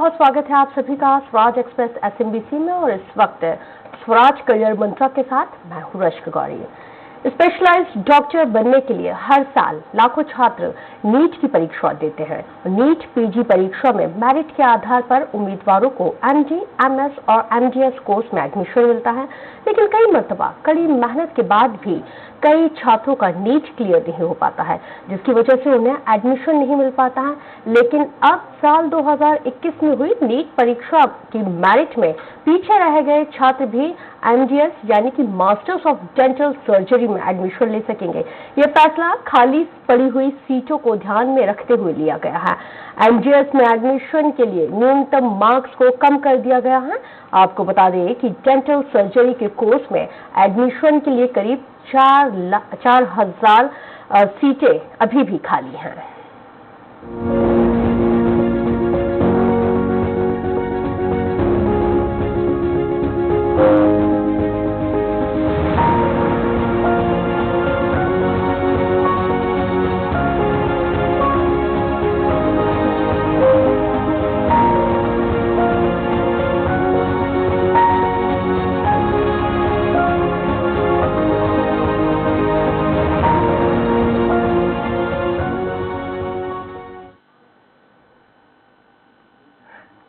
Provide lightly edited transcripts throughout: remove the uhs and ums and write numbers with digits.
बहुत स्वागत है आप सभी का स्वराज एक्सप्रेस एसएमबीसी में। और इस वक्त स्वराज करियर मंत्रा के साथ मैं हूं रश्क गौरी। स्पेशलाइज्ड डॉक्टर बनने के लिए हर साल लाखों छात्र नीट की परीक्षा देते हैं। नीट पीजी परीक्षा में मेरिट के आधार पर उम्मीदवारों को एमडी, एमएस और एमडीएस कोर्स में एडमिशन मिलता है, लेकिन कई मर्तबा कड़ी मेहनत के बाद भी कई छात्रों का नीट क्लियर नहीं हो पाता है, जिसकी वजह से उन्हें एडमिशन नहीं मिल पाता है। लेकिन अब साल 2021 में हुई नीट परीक्षा की मेरिट में पीछे रह गए छात्र भी एमडीएस यानी कि मास्टर्स ऑफ डेंटल सर्जरी में एडमिशन ले सकेंगे। यह फैसला खाली पड़ी हुई सीटों को ध्यान में रखते हुए लिया गया है। एमडीएस में एडमिशन के लिए न्यूनतम मार्क्स को कम कर दिया गया है। आपको बता दें कि डेंटल सर्जरी के कोर्स में एडमिशन के लिए करीब 4,000 सीटें अभी भी खाली हैं।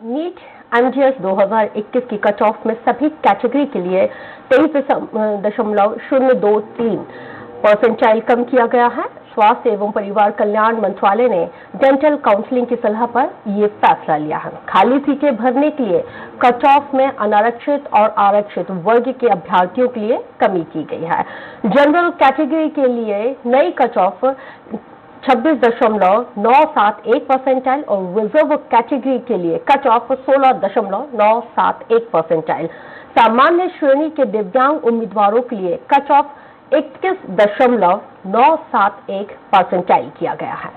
नीट एमडीएस 2021 की कट ऑफ में सभी कैटेगरी के लिए 23.023 परसेंटाइल कम किया गया है। स्वास्थ्य एवं परिवार कल्याण मंत्रालय ने डेंटल काउंसलिंग की सलाह पर यह फैसला लिया है। खाली सीटें भरने के लिए कट ऑफ में अनारक्षित और आरक्षित वर्ग के अभ्यर्थियों के लिए कमी की गई है। जनरल कैटेगरी के लिए नई कट ऑफ 26.971 परसेंटाइल और रिजर्व कैटेगरी के लिए कट ऑफ 16.971 परसेंटाइल। सामान्य श्रेणी के दिव्यांग उम्मीदवारों के लिए कट ऑफ 21.971 परसेंटाइल किया गया है।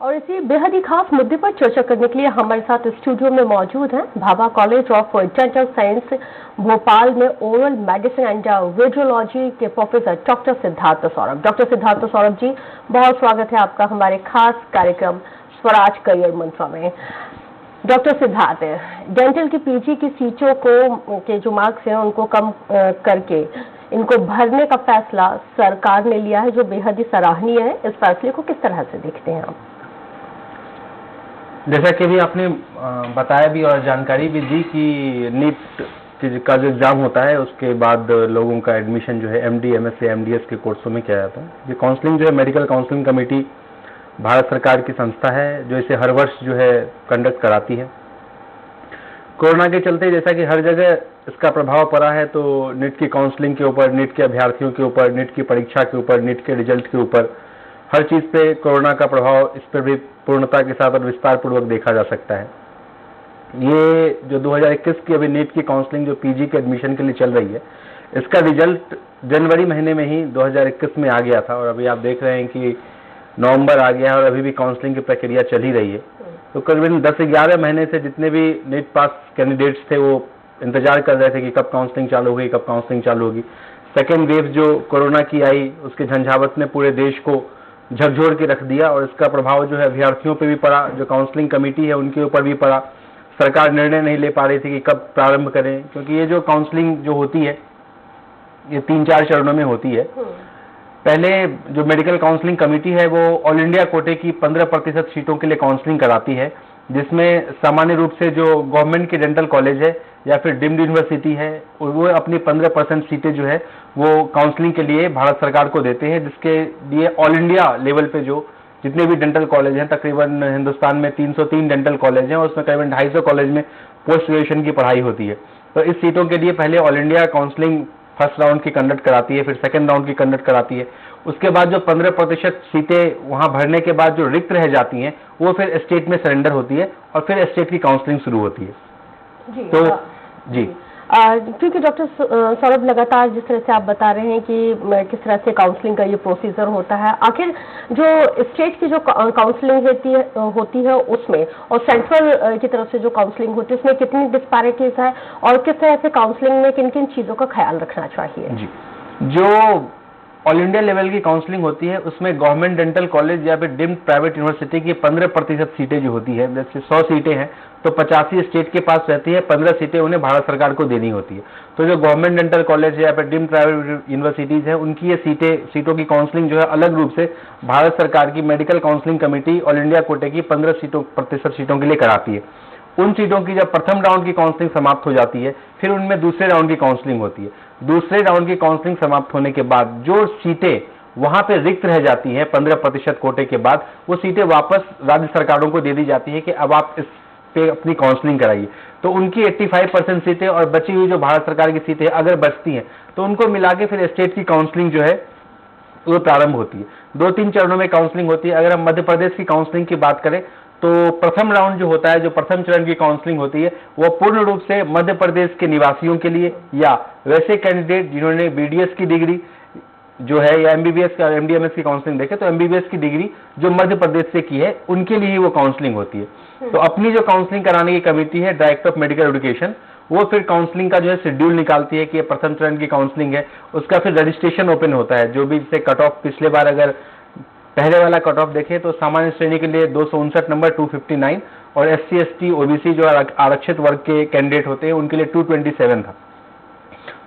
और इसी बेहद ही खास मुद्दे पर चर्चा करने के लिए हमारे साथ स्टूडियो में मौजूद हैं Bhabha college of dental science Bhopal में ओरल मेडिसिन एंड रेडियोलॉजी के professor doctor Siddharth Saurabh. Doctor Siddharth Saurabh ji, बहुत स्वागत है आपका हमारे खास कार्यक्रम स्वराज करियर मंत्रा में। डॉक्टर सिद्धार्थ, डेंटल की पीजी की सीटों को के जो मार्क्स हैं उनको कम करके इनको भरने का फैसला सरकार ने लिया है, जो बेहद ही सराहनीय है। इस फैसले को किस तरह से देखते हैं आप? जैसा कि भी आपने बताया भी और जानकारी भी दी कि नीट का जो एग्जाम होता है उसके बाद लोगों का एडमिशन जो है एमडी, एमएस या एमडीएस के कोर्सों में किया जाता है। ये काउंसलिंग जो है मेडिकल काउंसलिंग कमेटी भारत सरकार की संस्था है जो इसे हर वर्ष जो है कंडक्ट कराती है। कोरोना के चलते जैसा कि हर जगह इसका प्रभाव पड़ा है, तो नीट की काउंसलिंग के ऊपर, नीट के अभ्यर्थियों के ऊपर, नीट की परीक्षा के ऊपर, नीट के रिजल्ट के ऊपर, हर चीज पे कोरोना का प्रभाव इस पर भी पूर्णता के साथ और विस्तार पूर्वक देखा जा सकता है। ये जो 2021 की अभी नीट की काउंसलिंग जो पीजी के एडमिशन के लिए चल रही है, इसका रिजल्ट जनवरी महीने में ही 2021 में आ गया था और अभी आप देख रहे हैं कि नवंबर आ गया है और अभी भी काउंसलिंग की प्रक्रिया चल ही रही है। तो करीबन 10-11 महीने से जितने भी नीट पास कैंडिडेट्स थे वो इंतजार कर रहे थे कि कब काउंसलिंग चालू होगी, कब काउंसलिंग चालू होगी। सेकेंड वेव जो कोरोना की आई उसके झंझावत ने पूरे देश को झकझोर के रख दिया और इसका प्रभाव जो है अभ्यर्थियों पे भी पड़ा, जो काउंसलिंग कमेटी है उनके ऊपर भी पड़ा। सरकार निर्णय नहीं ले पा रही थी कि कब प्रारंभ करें, क्योंकि ये जो काउंसलिंग जो होती है ये 3-4 चरणों में होती है। पहले जो मेडिकल काउंसलिंग कमेटी है वो ऑल इंडिया कोटे की 15% सीटों के लिए काउंसलिंग कराती है, जिसमें सामान्य रूप से जो गवर्नमेंट के डेंटल कॉलेज है या फिर डीम्ड यूनिवर्सिटी है वो अपनी 15% सीटें जो है वो काउंसलिंग के लिए भारत सरकार को देते हैं, जिसके लिए ऑल इंडिया लेवल पे जो जितने भी डेंटल कॉलेज हैं, तकरीबन हिंदुस्तान में 303 डेंटल कॉलेज हैं और उसमें करीबन 250 कॉलेज में पोस्ट ग्रेजुएशन की पढ़ाई होती है। तो इस सीटों के लिए पहले all India counselling first round की कंडक्ट कराती है, फिर सेकंड राउंड की कंडक्ट कराती है। उसके बाद जो 15% सीटें वहां भरने के बाद जो रिक्त रह जाती हैं वो फिर स्टेट में सरेंडर होती है और फिर स्टेट की काउंसलिंग शुरू होती है। जी, तो जी क्योंकि डॉक्टर सौरभ लगातार जिस तरह से आप बता रहे हैं कि किस तरह से काउंसलिंग का ये प्रोसीजर होता है, आखिर जो स्टेट की जो काउंसलिंग होती है उसमें और सेंट्रल की तरफ से जो काउंसलिंग होती है उसमें कितनी डिस्पैरिटीज है और किस तरह से काउंसलिंग में किन किन चीजों का ख्याल रखना चाहिए? जी, जो ऑल इंडिया लेवल की काउंसलिंग होती है उसमें गवर्नमेंट डेंटल कॉलेज या फिर डीम्ड प्राइवेट यूनिवर्सिटी की 15% सीटें जो होती है, जैसे 100 सीटें हैं तो 85 स्टेट के पास रहती है, 15 सीटें उन्हें भारत सरकार को देनी होती है। तो जो गवर्नमेंट डेंटल कॉलेज है या फिर डीम्ड प्राइवेट यूनिवर्सिटीज है उनकी ये सीटों की काउंसलिंग जो है अलग रूप से भारत सरकार की medical counselling committee all India कोटे की 15% सीटों के लिए कराती है। उन सीटों की जब प्रथम राउंड की काउंसलिंग समाप्त हो जाती है फिर उनमें दूसरे राउंड की काउंसलिंग होती है। दूसरे राउंड की काउंसलिंग समाप्त होने के बाद जो सीटें वहां पे रिक्त रह जाती हैं 15% कोटे के बाद, वो सीटें वापस राज्य सरकारों को दे दी जाती है कि अब आप इस पे अपनी काउंसलिंग कराइए। तो उनकी 85% सीटें और बची हुई जो भारत सरकार की सीटें अगर बचती हैं तो उनको मिला के फिर स्टेट की काउंसलिंग जो है वो प्रारंभ होती है। 2-3 चरणों में काउंसलिंग होती है। अगर हम मध्य प्रदेश की काउंसलिंग की बात करें तो प्रथम राउंड जो होता है, जो प्रथम चरण की काउंसलिंग होती है, वो पूर्ण रूप से मध्य प्रदेश के निवासियों के लिए या वैसे कैंडिडेट जिन्होंने बीडीएस की डिग्री जो है या एमबीबीएस का एमडीएमएस की काउंसलिंग देखे तो एमबीबीएस की डिग्री जो मध्य प्रदेश से की है उनके लिए ही वो काउंसलिंग होती है। तो अपनी जो काउंसलिंग कराने की कमेटी है डायरेक्टर ऑफ मेडिकल एजुकेशन, वो फिर काउंसलिंग का जो है शेड्यूल निकालती है कि ये प्रथम चरण की काउंसलिंग है। उसका फिर रजिस्ट्रेशन ओपन होता है। जो भी जैसे कट ऑफ पिछले बार अगर पहले वाला कट ऑफ देखें तो सामान्य श्रेणी के लिए 259 नंबर 259 और एससी एसटी ओबीसी जो आरक्षित वर्ग के कैंडिडेट होते हैं उनके लिए 227 था।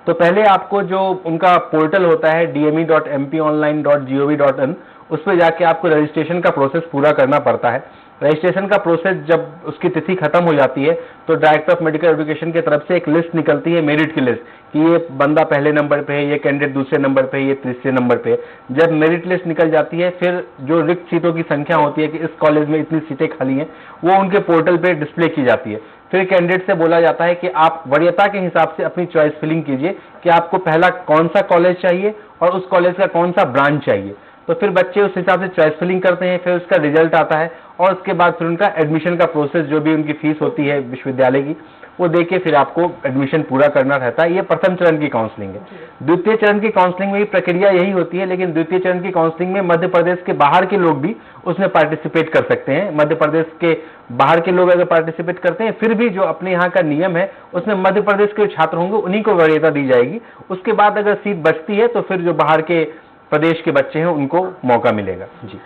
तो पहले आपको जो उनका पोर्टल होता है dme.mponline.gov.in, उस पर जाके आपको रजिस्ट्रेशन का प्रोसेस पूरा करना पड़ता है। रजिस्ट्रेशन का प्रोसेस जब उसकी तिथि खत्म हो जाती है तो डायरेक्टर ऑफ मेडिकल एजुकेशन की तरफ से एक लिस्ट निकलती है, मेरिट की लिस्ट, कि ये बंदा पहले नंबर पे है, ये कैंडिडेट दूसरे नंबर पे है, ये तीसरे नंबर पे है। जब मेरिट लिस्ट निकल जाती है फिर जो रिक्त सीटों की संख्या होती है कि इस कॉलेज में इतनी सीटें खाली हैं, वो उनके पोर्टल पे डिस्प्ले की जाती है। फिर कैंडिडेट से बोला जाता है कि आप वरीयता के हिसाब से अपनी चॉइस फिलिंग कीजिए कि आपको पहला कौन सा कॉलेज चाहिए और उस कॉलेज का कौन सा ब्रांच चाहिए। तो फिर बच्चे उस हिसाब से चॉइस फिलिंग करते हैं, फिर उसका रिजल्ट आता है और उसके बाद फिर उनका एडमिशन का प्रोसेस, जो भी उनकी फीस होती है विश्वविद्यालय की, वो देके फिर आपको एडमिशन पूरा करना रहता है। ये प्रथम चरण की काउंसलिंग है। द्वितीय चरण की काउंसलिंग में भी प्रक्रिया यही होती है, लेकिन द्वितीय चरण की काउंसलिंग में मध्य प्रदेश के बाहर के लोग भी उसमें पार्टिसिपेट कर सकते हैं। मध्य प्रदेश के बाहर के लोग अगर पार्टिसिपेट करते हैं फिर भी जो अपने यहाँ का नियम है उसमें मध्य प्रदेश के छात्र होंगे उन्हीं को वरीयता दी जाएगी। उसके बाद अगर सीट बचती है तो फिर जो बाहर के प्रदेश के बच्चे हैं उनको मौका मिलेगा। जी,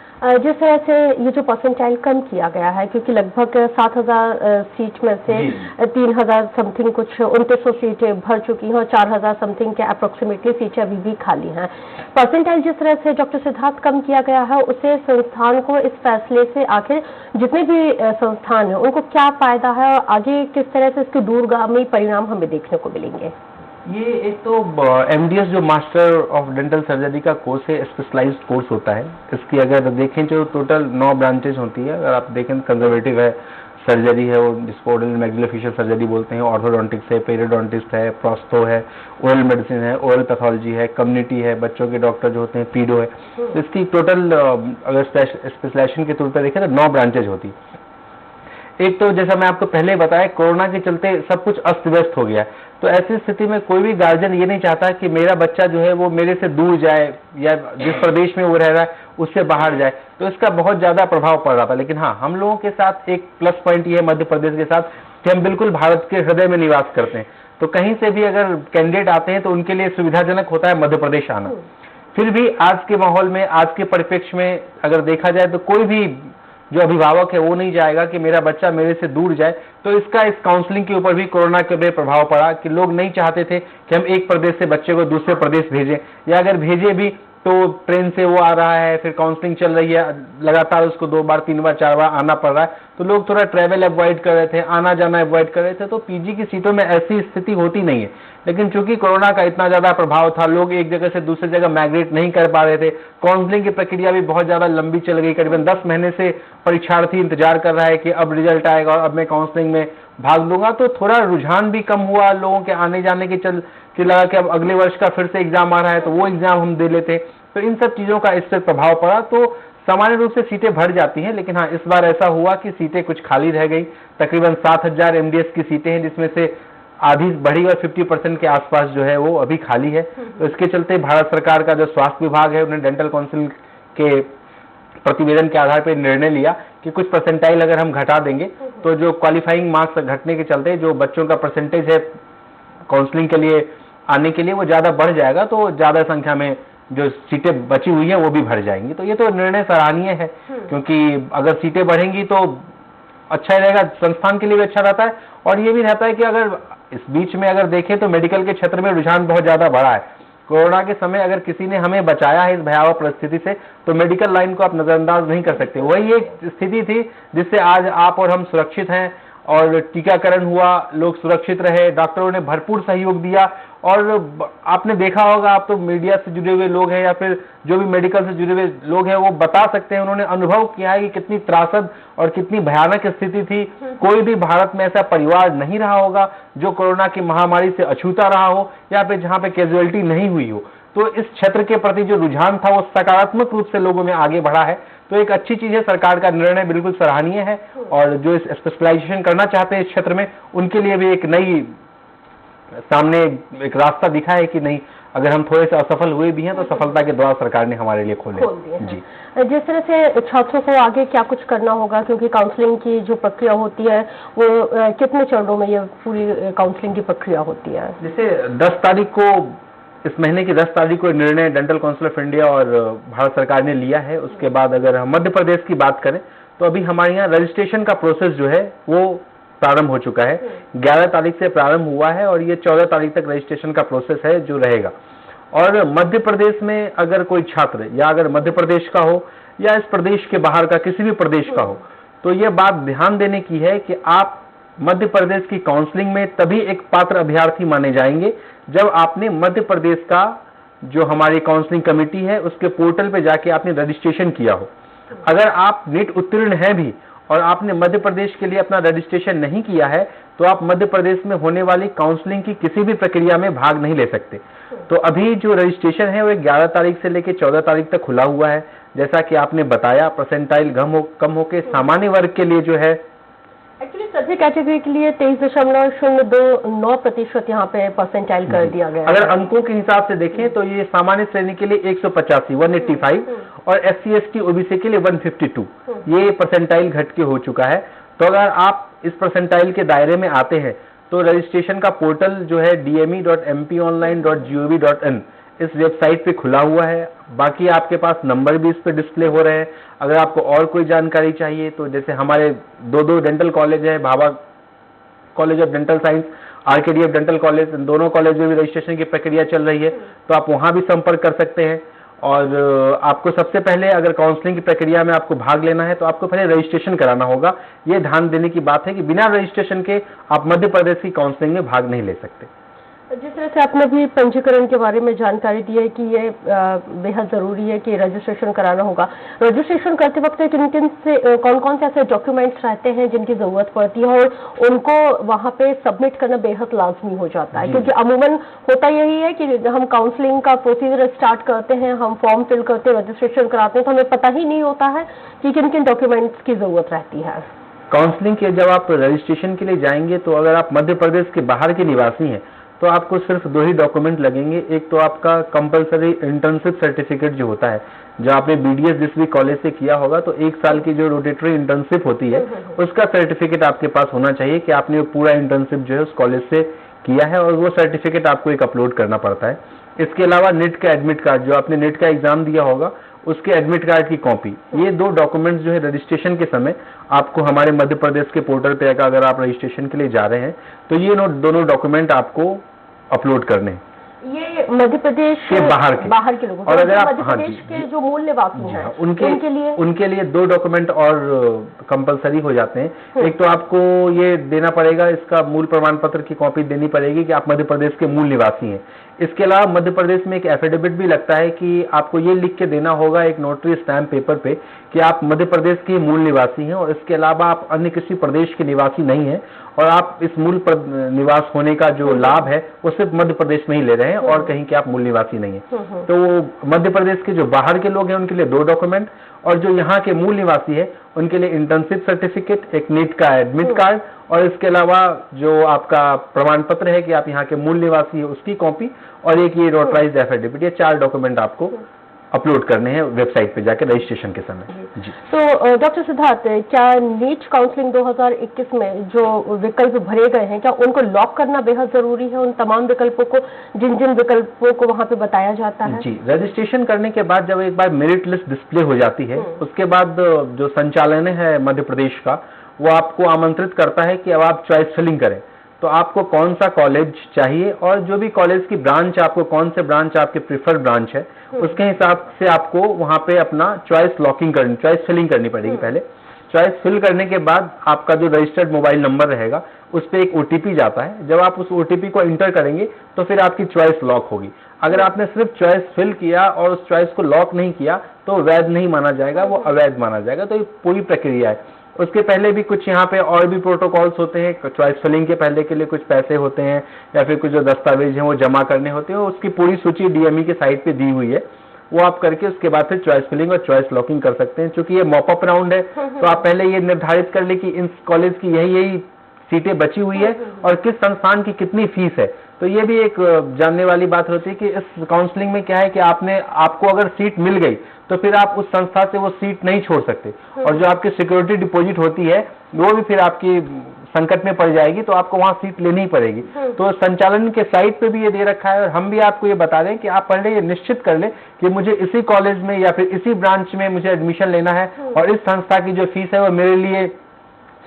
जिस तरह से ये जो परसेंटाइल कम किया गया है, क्योंकि लगभग 7,000 सीट में से 3,000 समथिंग कुछ 2900 सीटें भर चुकी हैं और 4,000 समथिंग के अप्रोक्सीमेटली सीटें अभी भी खाली हैं। परसेंटाइल जिस तरह से डॉक्टर सिद्धार्थ कम किया गया है उससे संस्थान को इस फैसले से आखिर जितने भी संस्थान हैं उनको क्या फायदा है और आगे किस तरह से इसके दूरगामी परिणाम हमें देखने को मिलेंगे? ये एक तो एमडीएस जो मास्टर ऑफ डेंटल सर्जरी का कोर्स है, स्पेशलाइज्ड कोर्स होता है। इसकी अगर देखें जो टोटल 9 ब्रांचेज होती है। अगर आप देखें कंजर्वेटिव है, सर्जरी है वो जिसको ओरल मैक्सिलोफेशियल सर्जरी बोलते हैं, ऑर्थोडोंटिक्स है, पेरियोडोंटिस्ट है, प्रोस्थो है, ओरल मेडिसिन है, ओरल पैथोलॉजी है, कम्युनिटी है, बच्चों के डॉक्टर जो होते हैं पीडो है। तो इसकी टोटल अगर स्पेशलाइजेशन के तौर पर देखें तो 9 ब्रांचेज होती है। एक तो जैसा मैं आपको पहले बताया कोरोना के चलते सब कुछ अस्त व्यस्त हो गया, तो ऐसी स्थिति में कोई भी गार्जियन ये नहीं चाहता कि मेरा बच्चा जो है वो मेरे से दूर जाए या जिस प्रदेश में वो रह रहा है उससे बाहर जाए। तो इसका बहुत ज्यादा प्रभाव पड़ रहा था। लेकिन हाँ, हम लोगों के साथ एक प्लस पॉइंट ये है मध्य प्रदेश के साथ कि हम बिल्कुल भारत के हृदय में निवास करते हैं। तो कहीं से भी अगर कैंडिडेट आते हैं तो उनके लिए सुविधाजनक होता है मध्य प्रदेश आना। फिर भी आज के माहौल में, आज के परिप्रेक्ष्य में अगर देखा जाए तो कोई भी जो अभिभावक है वो नहीं चाहेगा कि मेरा बच्चा मेरे से दूर जाए। तो इसका इस काउंसलिंग के ऊपर भी कोरोना के वजह प्रभाव पड़ा कि लोग नहीं चाहते थे कि हम एक प्रदेश से बच्चे को दूसरे प्रदेश भेजें, या अगर भेजे भी तो ट्रेन से वो आ रहा है, फिर काउंसलिंग चल रही है, लगातार उसको 2 बार 3 बार 4 बार आना पड़ रहा है, तो लोग थोड़ा ट्रैवल अवॉइड कर रहे थे, आना जाना अवॉइड कर रहे थे। तो पीजी की सीटों में ऐसी स्थिति होती नहीं है। लेकिन चूंकि कोरोना का इतना ज्यादा प्रभाव था, लोग एक जगह से दूसरी जगह माइग्रेट नहीं कर पा रहे थे, काउंसलिंग की प्रक्रिया भी बहुत ज्यादा लंबी चल गई। करीबन 10 महीने से परीक्षार्थी इंतजार कर रहा है कि अब रिजल्ट आएगा और अब मैं काउंसलिंग में भाग लूंगा। तो थोड़ा रुझान भी कम हुआ लोगों के आने जाने के लगा कि अब अगले वर्ष का फिर से एग्जाम आ रहा है तो वो एग्जाम हम दे लेते। तो तो इन सब चीजों का इस पर प्रभाव पड़ा। तो सामान्य रूप से सीटें भर जाती हैं, लेकिन हाँ इस बार ऐसा हुआ कि सीटें कुछ खाली रह गई। तकरीबन 7,000 MDS की सीटें हैं, जिसमें से आधी बढ़ी और 50% के आसपास जो है वो अभी खाली है। तो इसके चलते भारत सरकार का जो स्वास्थ्य विभाग है, उन्हें डेंटल काउंसिल के प्रतिवेदन के आधार पर निर्णय लिया कि कुछ परसेंटाइल अगर हम घटा देंगे तो जो क्वालिफाइंग मार्क्स घटने के चलते जो बच्चों का परसेंटेज है काउंसलिंग के लिए आने के लिए वो ज्यादा बढ़ जाएगा, तो ज्यादा संख्या में जो सीटें बची हुई हैं वो भी भर जाएंगी। तो ये तो निर्णय सराहनीय है, क्योंकि अगर सीटें बढ़ेंगी तो अच्छा रहेगा, संस्थान के लिए भी अच्छा रहता है। और ये भी रहता है कि अगर इस बीच में अगर देखें तो मेडिकल के क्षेत्र में रुझान बहुत ज्यादा बढ़ा है। कोरोना के समय अगर किसी ने हमें बचाया है इस भयावह परिस्थिति से, तो मेडिकल लाइन को आप नजरअंदाज नहीं कर सकते। वही एक स्थिति थी जिससे आज आप और हम सुरक्षित हैं, और टीकाकरण हुआ, लोग सुरक्षित रहे, डॉक्टरों ने भरपूर सहयोग दिया। और आपने देखा होगा, आप तो मीडिया से जुड़े हुए लोग हैं या फिर जो भी मेडिकल से जुड़े हुए लोग हैं वो बता सकते हैं, उन्होंने अनुभव किया है कि कितनी त्रासद और कितनी भयानक स्थिति थी। कोई भी भारत में ऐसा परिवार नहीं रहा होगा जो कोरोना की महामारी से अछूता रहा हो या फिर जहां पे कैजुअलिटी नहीं हुई हो। तो इस क्षेत्र के प्रति जो रुझान था वो सकारात्मक रूप से लोगों में आगे बढ़ा है। तो एक अच्छी चीज है, सरकार का निर्णय बिल्कुल सराहनीय है। और जो इस स्पेशलाइजेशन करना चाहते हैं इस क्षेत्र में, उनके लिए भी एक नई सामने एक रास्ता दिखा है कि नहीं, अगर हम थोड़े से असफल हुए भी हैं तो सफलता के द्वार सरकार ने हमारे लिए खोल दिए जी। जिस तरह से छात्रों को आगे क्या कुछ करना होगा, क्योंकि काउंसलिंग की जो प्रक्रिया होती है वो कितने चरणों में ये पूरी काउंसलिंग की प्रक्रिया होती है? जैसे 10 तारीख को, इस महीने की 10 तारीख को निर्णय डेंटल काउंसिल ऑफ इंडिया और भारत सरकार ने लिया है। उसके बाद अगर हम मध्य प्रदेश की बात करें तो अभी हमारे यहाँ रजिस्ट्रेशन का प्रोसेस जो है वो प्रारंभ हो चुका है। 11 तारीख से प्रारंभ हुआ है और ये 14 तारीख तक रजिस्ट्रेशन का प्रोसेस है जो रहेगा। और मध्य प्रदेश में अगर कोई छात्र या अगर मध्य प्रदेश का हो या इस प्रदेश के बाहर का किसी भी प्रदेश का हो, तो ये बात ध्यान देने की है कि आप मध्य प्रदेश की काउंसलिंग में तभी एक पात्र अभ्यर्थी माने जाएंगे जब आपने मध्य प्रदेश का जो हमारी काउंसलिंग कमेटी है उसके पोर्टल पे जाके आपने रजिस्ट्रेशन किया हो। अगर आप नीट उत्तीर्ण हैं भी और आपने मध्य प्रदेश के लिए अपना रजिस्ट्रेशन नहीं किया है, तो आप मध्य प्रदेश में होने वाली काउंसलिंग की किसी भी प्रक्रिया में भाग नहीं ले सकते। तो अभी जो रजिस्ट्रेशन है वो 11 तारीख से लेकर 14 तारीख तक खुला हुआ है। जैसा कि आपने बताया, परसेंटाइल कम होकर सामान्य वर्ग के लिए जो है, एक्चुअली सभी कैटेगरी के लिए 23.029% यहाँ पे परसेंटाइल कर दिया गया है। अगर अंकों के हिसाब से देखें तो ये सामान्य श्रेणी के लिए 185 और SC/ST OBC के लिए 152 ये परसेंटाइल घट के हो चुका है। तो अगर आप इस परसेंटाइल के दायरे में आते हैं तो रजिस्ट्रेशन का पोर्टल जो है dme.mponline.gov.in इस वेबसाइट पे खुला हुआ है। बाकी आपके पास नंबर भी इस पे डिस्प्ले हो रहे हैं। अगर आपको और कोई जानकारी चाहिए तो जैसे हमारे दो डेंटल कॉलेज है, Bhabha college of dental science, RKDF dental college, दोनों कॉलेज में भी रजिस्ट्रेशन की प्रक्रिया चल रही है, तो आप वहां भी संपर्क कर सकते हैं। और आपको सबसे पहले अगर काउंसलिंग की प्रक्रिया में आपको भाग लेना है तो आपको पहले रजिस्ट्रेशन कराना होगा। ये ध्यान देने की बात है कि बिना रजिस्ट्रेशन के आप मध्य प्रदेश की काउंसलिंग में भाग नहीं ले सकते। जिस तरह से आपने भी पंजीकरण के बारे में जानकारी दी है कि ये बेहद जरूरी है कि रजिस्ट्रेशन कराना होगा, रजिस्ट्रेशन करते वक्त कौन कौन से ऐसे डॉक्यूमेंट्स रहते हैं जिनकी जरूरत पड़ती है और उनको वहां पे सबमिट करना बेहद लाजमी हो जाता है? क्योंकि अमूमन होता यही है कि हम काउंसलिंग का प्रोसीजर स्टार्ट करते हैं, हम फॉर्म फिल करते हैं, रजिस्ट्रेशन कराते हैं, तो हमें पता ही नहीं होता है कि किन किन डॉक्यूमेंट्स की जरूरत रहती है। काउंसलिंग के जब आप रजिस्ट्रेशन के लिए जाएंगे तो अगर आप मध्य प्रदेश के बाहर के निवासी हैं तो आपको सिर्फ 2 ही डॉक्यूमेंट लगेंगे। एक तो आपका कंपलसरी इंटर्नशिप सर्टिफिकेट जो होता है, जो आपने BDS जिस भी कॉलेज से किया होगा तो 1 साल की जो रोटेटरी इंटर्नशिप होती है उसका सर्टिफिकेट आपके पास होना चाहिए कि आपने पूरा इंटर्नशिप जो है उस कॉलेज से किया है, और वो सर्टिफिकेट आपको एक अपलोड करना पड़ता है। इसके अलावा नेट का एडमिट कार्ड, जो आपने नेट का एग्जाम दिया होगा उसके एडमिट कार्ड की कॉपी, ये 2 डॉक्यूमेंट्स जो है रजिस्ट्रेशन के समय आपको हमारे मध्य प्रदेश के पोर्टल पे अगर आप रजिस्ट्रेशन के लिए जा रहे हैं तो ये दोनों डॉक्यूमेंट आपको अपलोड करने हैं। ये मध्य प्रदेश के बाहर के लोगों, और अगर आप मध्य प्रदेश के जो मूल निवासी हैं उनके लिए 2 डॉक्यूमेंट और कंपलसरी हो जाते हैं। एक तो आपको ये देना पड़ेगा, इसका मूल प्रमाण पत्र की कॉपी देनी पड़ेगी कि आप मध्य प्रदेश के मूल निवासी हैं। इसके अलावा मध्य प्रदेश में एक एफिडेविट भी लगता है कि आपको ये लिख के देना होगा एक नोटरी स्टैम्प पेपर पे कि आप मध्य प्रदेश के मूल निवासी हैं और इसके अलावा आप अन्य किसी प्रदेश के निवासी नहीं हैं और आप इस मूल निवास होने का जो लाभ है वो सिर्फ मध्य प्रदेश में ही ले रहे हैं। रहे हैं और कहीं के आप मूल निवासी नहीं है। तो मध्य प्रदेश के जो बाहर के लोग हैं उनके लिए 2 डॉक्यूमेंट, और जो यहाँ के मूल निवासी है उनके लिए इंटर्नशिप सर्टिफिकेट, एक नीट का एडमिट कार्ड, और इसके अलावा जो आपका प्रमाण पत्र है कि आप यहाँ के मूल निवासी है उसकी कॉपी, और एक ये नोटराइज्ड एफिडेविट। ये 4 डॉक्यूमेंट आपको अपलोड करने हैं वेबसाइट पे जाकर रजिस्ट्रेशन के समय। जी। तो डॉक्टर सिद्धार्थ, क्या नीट काउंसलिंग 2021 में जो विकल्प भरे गए हैं, क्या उनको लॉक करना बेहद जरूरी है, उन तमाम विकल्पों को, जिन जिन विकल्पों को वहां पे बताया जाता है? जी, रजिस्ट्रेशन करने के बाद जब एक बार मेरिट लिस्ट डिस्प्ले हो जाती है, उसके बाद जो संचालय है मध्य प्रदेश का, वो आपको आमंत्रित करता है कि अब आप चॉइस फिलिंग करें। तो आपको कौन सा कॉलेज चाहिए और जो भी कॉलेज की ब्रांच, आपको कौन से ब्रांच आपके प्रीफर्ड ब्रांच है, उसके हिसाब से आपको वहां पे अपना चॉइस लॉकिंग करनी, चॉइस फिलिंग करनी पड़ेगी। पहले चॉइस फिल करने के बाद आपका जो रजिस्टर्ड मोबाइल नंबर रहेगा उस पर एक ओटीपी जाता है। जब आप उस ओटीपी को इंटर करेंगे तो फिर आपकी चॉइस लॉक होगी। अगर आपने सिर्फ चॉइस फिल किया और उस चॉइस को लॉक नहीं किया तो वैध नहीं माना जाएगा, वो अवैध माना जाएगा। तो ये पूरी प्रक्रिया है। उसके पहले भी कुछ यहाँ पे और भी प्रोटोकॉल्स होते हैं। चॉइस फिलिंग के पहले के लिए कुछ पैसे होते हैं या फिर कुछ जो दस्तावेज हैं वो जमा करने होते हैं। उसकी पूरी सूची डीएमई के साइट पे दी हुई है, वो आप करके उसके बाद फिर चॉइस फिलिंग और चॉइस लॉकिंग कर सकते हैं। क्योंकि ये मॉप अप राउंड है तो आप पहले ये निर्धारित कर ले कि इन कॉलेज की यही सीटें बची हुई है और किस संस्थान की कितनी फीस है। तो ये भी एक जानने वाली बात होती है कि इस काउंसलिंग में क्या है कि आपको अगर सीट मिल गई तो फिर आप उस संस्था से वो सीट नहीं छोड़ सकते, और जो आपकी सिक्योरिटी डिपॉजिट होती है वो भी फिर आपकी संकट में पड़ जाएगी, तो आपको वहां सीट लेनी ही पड़ेगी। तो संचालन के साइट पे भी ये दे रखा है, और हम भी आपको ये बता दें कि आप पहले ये निश्चित कर ले कि मुझे इसी कॉलेज में या फिर इसी ब्रांच में मुझे एडमिशन लेना है और इस संस्था की जो फीस है वो मेरे लिए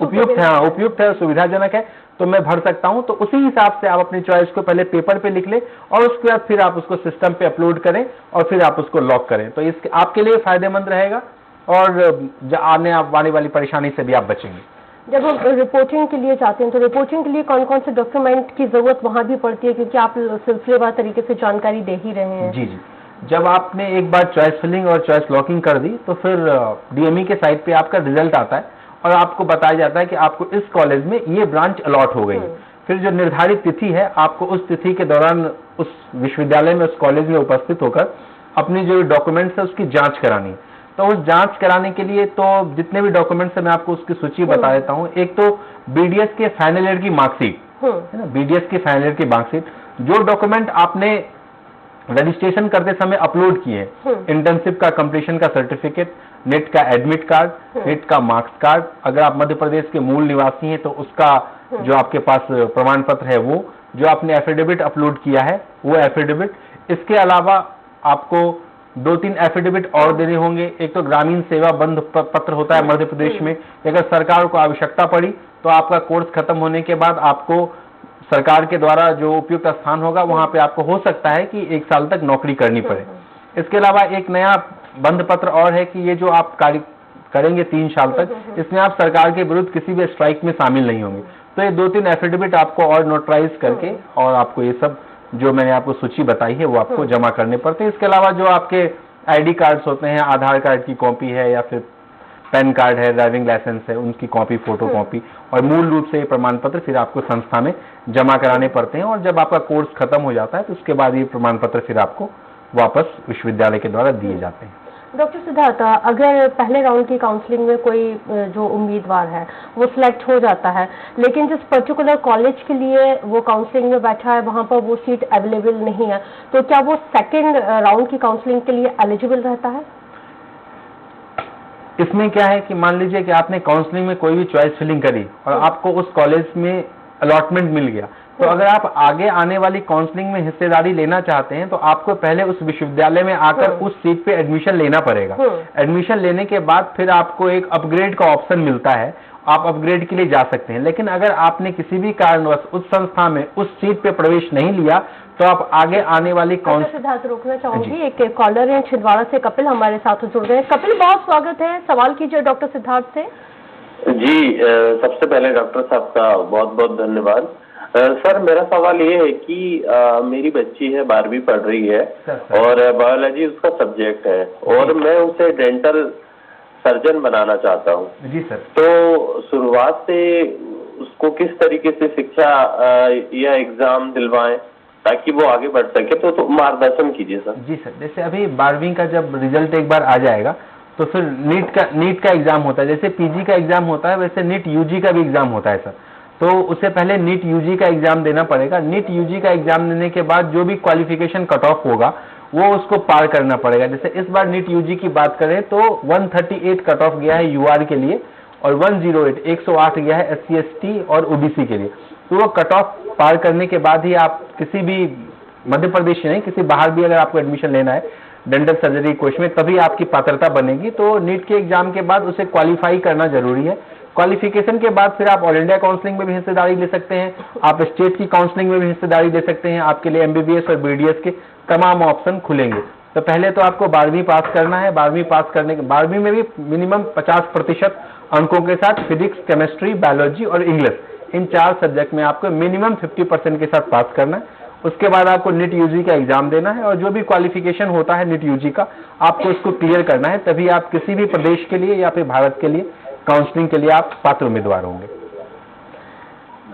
उपयुक्त है, सुविधाजनक है, तो मैं भर सकता हूं। तो उसी हिसाब से आप अपनी चॉइस को पहले पेपर पे लिख ले और उसके बाद फिर आप उसको सिस्टम पे अपलोड करें और फिर आप उसको लॉक करें। तो इसके आपके लिए फायदेमंद रहेगा और आने वाली परेशानी से भी आप बचेंगे। जब हम रिपोर्टिंग के लिए जाते हैं तो रिपोर्टिंग के लिए कौन कौन से डॉक्यूमेंट की जरूरत वहां भी पड़ती है, क्योंकि आप सिलसिलेवार तरीके से जानकारी दे ही रहे हैं? जी, जब आपने एक बार चॉइस फिलिंग और चॉइस लॉकिंग कर दी तो फिर डीएमई के साइट पे आपका रिजल्ट आता है और आपको बताया जाता है कि आपको इस कॉलेज में ये ब्रांच अलॉट हो गई है। फिर जो निर्धारित तिथि है, आपको उस तिथि के दौरान उस विश्वविद्यालय में, उस कॉलेज में उपस्थित होकर अपनी जो डॉक्यूमेंट्स है उसकी जांच करानी है। तो उस जांच कराने के लिए तो जितने भी डॉक्यूमेंट्स है मैं आपको उसकी सूची बता देता हूँ। एक तो बीडीएस के फाइनल ईयर की मार्कशीट है ना, बीडीएस की फाइनल ईयर की मार्कशीट, जो डॉक्यूमेंट आपने रजिस्ट्रेशन करते समय अपलोड किए, इंटर्नशिप का कंप्लीशन का सर्टिफिकेट, नेट का एडमिट कार्ड, नेट का मार्क्स कार्ड, अगर आप मध्य प्रदेश के मूल निवासी हैं तो उसका जो आपके पास प्रमाण पत्र है वो, जो आपने एफिडेविट अपलोड किया है वो एफिडेविट। इसके अलावा आपको 2-3 एफिडेविट और देने होंगे। एक तो ग्रामीण सेवा बंध पत्र होता है मध्य प्रदेश में, अगर सरकार को आवश्यकता पड़ी तो आपका कोर्स खत्म होने के बाद आपको सरकार के द्वारा जो उपयुक्त स्थान होगा वहां पे आपको हो सकता है कि 1 साल तक नौकरी करनी पड़े। इसके अलावा एक नया बंध पत्र और है कि ये जो आप कार्य करेंगे 3 साल तक, इसमें आप सरकार के विरुद्ध किसी भी स्ट्राइक में शामिल नहीं होंगे। तो ये 2-3 एफिडेविट आपको और नोटराइज करके और आपको ये सब जो मैंने आपको सूची बताई है वो आपको जमा करने पड़ते हैं। इसके अलावा जो आपके आईडी कार्ड्स होते हैं, आधार कार्ड की कॉपी है या फिर पैन कार्ड है, ड्राइविंग लाइसेंस है, उनकी कॉपी, फोटो कॉपी, और मूल रूप से ये प्रमाण पत्र फिर आपको संस्था में जमा कराने पड़ते हैं। और जब आपका कोर्स खत्म हो जाता है तो उसके बाद ये प्रमाण पत्र फिर आपको वापस विश्वविद्यालय के द्वारा दिए जाते हैं। डॉक्टर सिद्धार्थ, अगर पहले राउंड की काउंसलिंग में कोई जो उम्मीदवार है वो सिलेक्ट हो जाता है, लेकिन जिस पर्टिकुलर कॉलेज के लिए वो काउंसलिंग में बैठा है वहां पर वो सीट अवेलेबल नहीं है, तो क्या वो सेकेंड राउंड की काउंसलिंग के लिए एलिजिबल रहता है? इसमें क्या है कि मान लीजिए कि आपने काउंसलिंग में कोई भी चॉइस फिलिंग करी और आपको उस कॉलेज में अलॉटमेंट मिल गया, तो अगर आप आगे आने वाली काउंसलिंग में हिस्सेदारी लेना चाहते हैं तो आपको पहले उस विश्वविद्यालय में आकर उस सीट पे एडमिशन लेना पड़ेगा। एडमिशन लेने के बाद फिर आपको एक अपग्रेड का ऑप्शन मिलता है, आप अपग्रेड के लिए जा सकते हैं। लेकिन अगर आपने किसी भी कारणवश उस संस्था में उस सीट पे प्रवेश नहीं लिया तो आप आगे आने वाली सिद्धार्थ, रोकना चाहूंगी, एक कॉलर है छिंदवाड़ा से, कपिल हमारे साथ जुड़ गए हैं। कपिल, बहुत स्वागत है, सवाल कीजिए डॉक्टर सिद्धार्थ से। जी, सबसे पहले डॉक्टर साहब का बहुत बहुत धन्यवाद। सर, मेरा सवाल ये है कि मेरी बच्ची है, 12वीं पढ़ रही है और बायोलॉजी उसका सब्जेक्ट है और मैं उसे डेंटल सर्जन बनाना चाहता हूँ। जी सर। तो शुरुआत से उसको किस तरीके से शिक्षा या एग्जाम दिलवाएं ताकि वो आगे बढ़ सके, तो मार्गदर्शन कीजिए सर। जी सर, जैसे अभी 12वीं का जब रिजल्ट एक बार आ जाएगा तो फिर नीट का एग्जाम होता है, जैसे पीजी का एग्जाम होता है वैसे नीट यूजी का भी एग्जाम होता है सर। तो उससे पहले नीट यूजी का एग्जाम देना पड़ेगा। नीट यूजी का एग्जाम देने के बाद जो भी क्वालिफिकेशन कट ऑफ होगा वो उसको पार करना पड़ेगा। जैसे इस बार नीट यूजी की बात करें तो 138 कट ऑफ गया है यूआर के लिए और 108 गया है SC ST और ओबीसी के लिए। तो वो कट ऑफ पार करने के बाद ही आप किसी भी मध्य प्रदेश नहीं, किसी बाहर भी अगर आपको एडमिशन लेना है डेंटल सर्जरी कोर्स में, तभी आपकी पात्रता बनेगी। तो नीट के एग्जाम के बाद उसे क्वालिफाई करना जरूरी है। क्वालिफिकेशन के बाद फिर आप ऑल इंडिया काउंसलिंग में भी हिस्सेदारी ले सकते हैं, आप स्टेट की काउंसलिंग में भी हिस्सेदारी ले सकते हैं। आपके लिए MBBS और BDS के तमाम ऑप्शन खुलेंगे। तो पहले तो आपको 12वीं पास करना है। 12वीं पास करने के 12वीं में भी मिनिमम 50% अंकों के साथ फिजिक्स, केमिस्ट्री, बायोलॉजी और इंग्लिश, इन 4 सब्जेक्ट में आपको मिनिमम 50% के साथ पास करना है। उसके बाद आपको नीट यूजी का एग्जाम देना है और जो भी क्वालिफिकेशन होता है नीट यूजी का आपको उसको क्लियर करना है, तभी आप किसी भी प्रदेश के लिए या फिर भारत के लिए काउंसलिंग के लिए आप पात्र उम्मीदवार होंगे।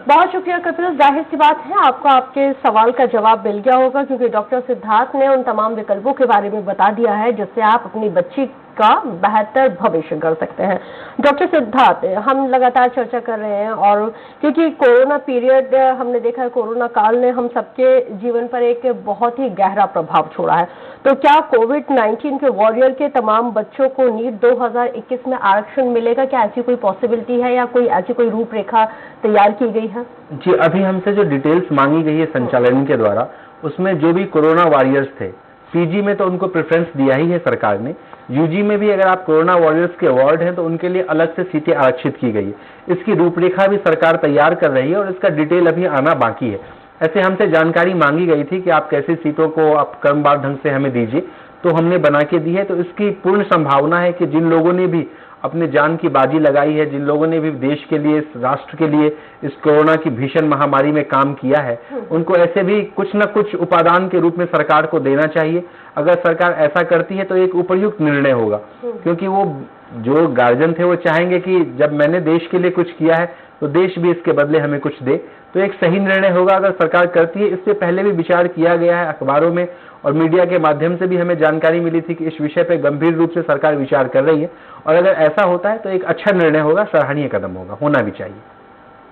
बहुत शुक्रिया कपिल। जाहिर सी बात है आपको आपके सवाल का जवाब मिल गया होगा, क्योंकि डॉक्टर सिद्धार्थ ने उन तमाम विकल्पों के बारे में बता दिया है जिससे आप अपनी बच्ची का बेहतर भविष्य कर सकते हैं। डॉक्टर सिद्धार्थ, हम लगातार चर्चा कर रहे हैं और क्योंकि कोरोना पीरियड हमने देखा है, कोरोना काल ने हम सबके जीवन पर एक बहुत ही गहरा प्रभाव छोड़ा है। तो क्या कोविड-19 के वॉरियर के तमाम बच्चों को नीट 2021 में आरक्षण मिलेगा? क्या ऐसी कोई पॉसिबिलिटी है या कोई ऐसी कोई रूपरेखा तैयार की गई है? जी, अभी हमसे जो डिटेल्स मांगी गई है संचालन के द्वारा, उसमें जो भी कोरोना वॉरियर्स थे, पीजी में तो उनको प्रेफरेंस दिया ही है सरकार ने। यूजी में भी अगर आप कोरोना वॉरियर्स के अवार्ड हैं तो उनके लिए अलग से सीटें आरक्षित की गई है। इसकी रूपरेखा भी सरकार तैयार कर रही है और इसका डिटेल अभी आना बाकी है। ऐसे हमसे जानकारी मांगी गई थी कि आप कैसी सीटों को आप क्रमबद्ध ढंग से हमें दीजिए, तो हमने बना के दी है। तो इसकी पूर्ण संभावना है कि जिन लोगों ने भी अपने जान की बाजी लगाई है, जिन लोगों ने भी देश के लिए, इस राष्ट्र के लिए इस कोरोना की भीषण महामारी में काम किया है, उनको ऐसे भी कुछ न कुछ उपादान के रूप में सरकार को देना चाहिए। अगर सरकार ऐसा करती है तो एक उपयुक्त निर्णय होगा, क्योंकि वो जो गार्जियन थे वो चाहेंगे कि जब मैंने देश के लिए कुछ किया है तो देश भी इसके बदले हमें कुछ दे। तो एक सही निर्णय होगा अगर सरकार करती है। इससे पहले भी विचार किया गया है, अखबारों में और मीडिया के माध्यम से भी हमें जानकारी मिली थी कि इस विषय पर गंभीर रूप से सरकार विचार कर रही है और अगर ऐसा होता है तो एक अच्छा निर्णय होगा, सराहनीय कदम होगा, होना भी चाहिए।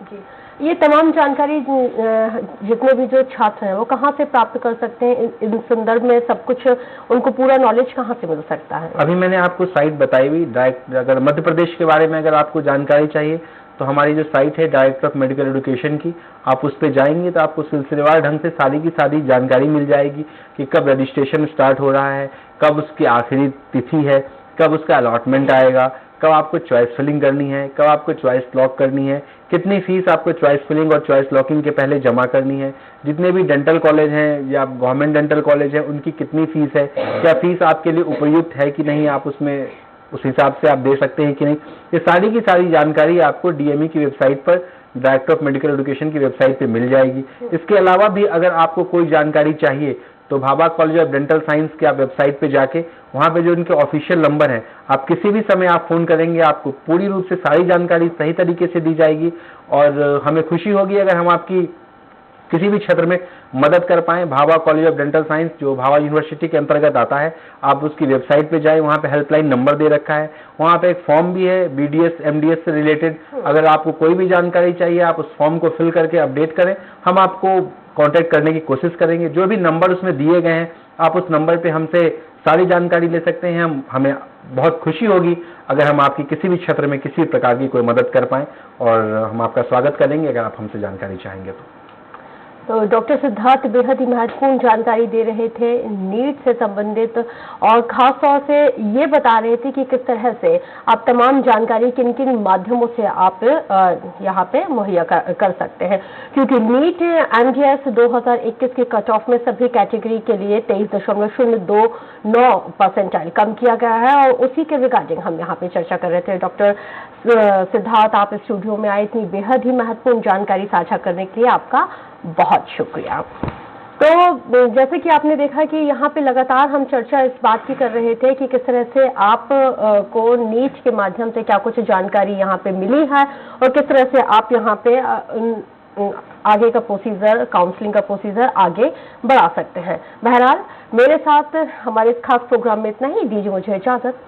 जी, ये तमाम जानकारी जितने भी जो छात्र हैं वो कहाँ से प्राप्त कर सकते हैं? इन संदर्भ में सब कुछ उनको पूरा नॉलेज कहाँ से मिल सकता है? अभी मैंने आपको साइट बताई हुई डायरेक्ट। अगर मध्य प्रदेश के बारे में अगर आपको जानकारी चाहिए तो हमारी जो साइट है डायरेक्टर ऑफ मेडिकल एजुकेशन की, आप उस पर जाएंगे तो आपको सिलसिलेवार ढंग से सारी की सारी जानकारी मिल जाएगी कि कब रजिस्ट्रेशन स्टार्ट हो रहा है, कब उसकी आखिरी तिथि है, कब उसका अलॉटमेंट आएगा, कब आपको चॉइस फिलिंग करनी है, कब आपको चॉइस लॉक करनी है, कितनी फीस आपको चॉइस फिलिंग और चॉइस लॉकिंग के पहले जमा करनी है, जितने भी डेंटल कॉलेज हैं या गवर्नमेंट डेंटल कॉलेज है उनकी कितनी फीस है, क्या फीस आपके लिए उपयुक्त है कि नहीं, आप उसमें उस हिसाब से आप दे सकते हैं कि नहीं, ये सारी की सारी जानकारी आपको DME की वेबसाइट पर, डायरेक्टर ऑफ मेडिकल एजुकेशन की वेबसाइट पे मिल जाएगी। इसके अलावा भी अगर आपको कोई जानकारी चाहिए तो Bhabha college of dental science के आप वेबसाइट पे जाके वहां पे जो इनके ऑफिशियल नंबर है, आप किसी भी समय आप फोन करेंगे, आपको पूरी रूप से सारी जानकारी सही तरीके से दी जाएगी और हमें खुशी होगी अगर हम आपकी किसी भी क्षेत्र में मदद कर पाए। Bhabha college of dental science जो भाभा यूनिवर्सिटी के अंतर्गत आता है, आप उसकी वेबसाइट पे जाएं, वहां पे हेल्पलाइन नंबर दे रखा है, वहां पे एक फॉर्म भी है BDS MDS से रिलेटेड। अगर आपको कोई भी जानकारी चाहिए आप उस फॉर्म को फिल करके अपडेट करें, हम आपको कांटेक्ट करने की कोशिश करेंगे। जो भी नंबर उसमें दिए गए हैं आप उस नंबर पे हमसे सारी जानकारी ले सकते हैं। हमें बहुत खुशी होगी अगर हम आपकी किसी भी क्षेत्र में किसी प्रकार की कोई मदद कर पाएं और हम आपका स्वागत करेंगे अगर आप हमसे जानकारी चाहेंगे तो डॉक्टर सिद्धार्थ बेहद ही महत्वपूर्ण जानकारी दे रहे थे नीट से संबंधित और खास तौर से ये बता रहे थे कि किस तरह से आप तमाम जानकारी किन किन माध्यमों से आप यहाँ पे मुहैया कर सकते हैं, क्योंकि नीट MDS 2021 के कट ऑफ में सभी कैटेगरी के लिए 23.029% कम किया गया है और उसी के रिगार्डिंग हम यहाँ पे चर्चा कर रहे थे। डॉक्टर सिद्धार्थ, आप स्टूडियो में आए, इतनी बेहद ही महत्वपूर्ण जानकारी साझा करने के लिए आपका बहुत शुक्रिया। तो जैसे कि आपने देखा कि यहाँ पे लगातार हम चर्चा इस बात की कर रहे थे कि किस तरह से आप को नीट के माध्यम से क्या कुछ जानकारी यहाँ पे मिली है और किस तरह से आप यहाँ पे आगे का प्रोसीजर, काउंसलिंग का प्रोसीजर आगे बढ़ा सकते हैं। बहरहाल मेरे साथ हमारे इस खास प्रोग्राम में इतना ही। दीजिए मुझे इजाजत।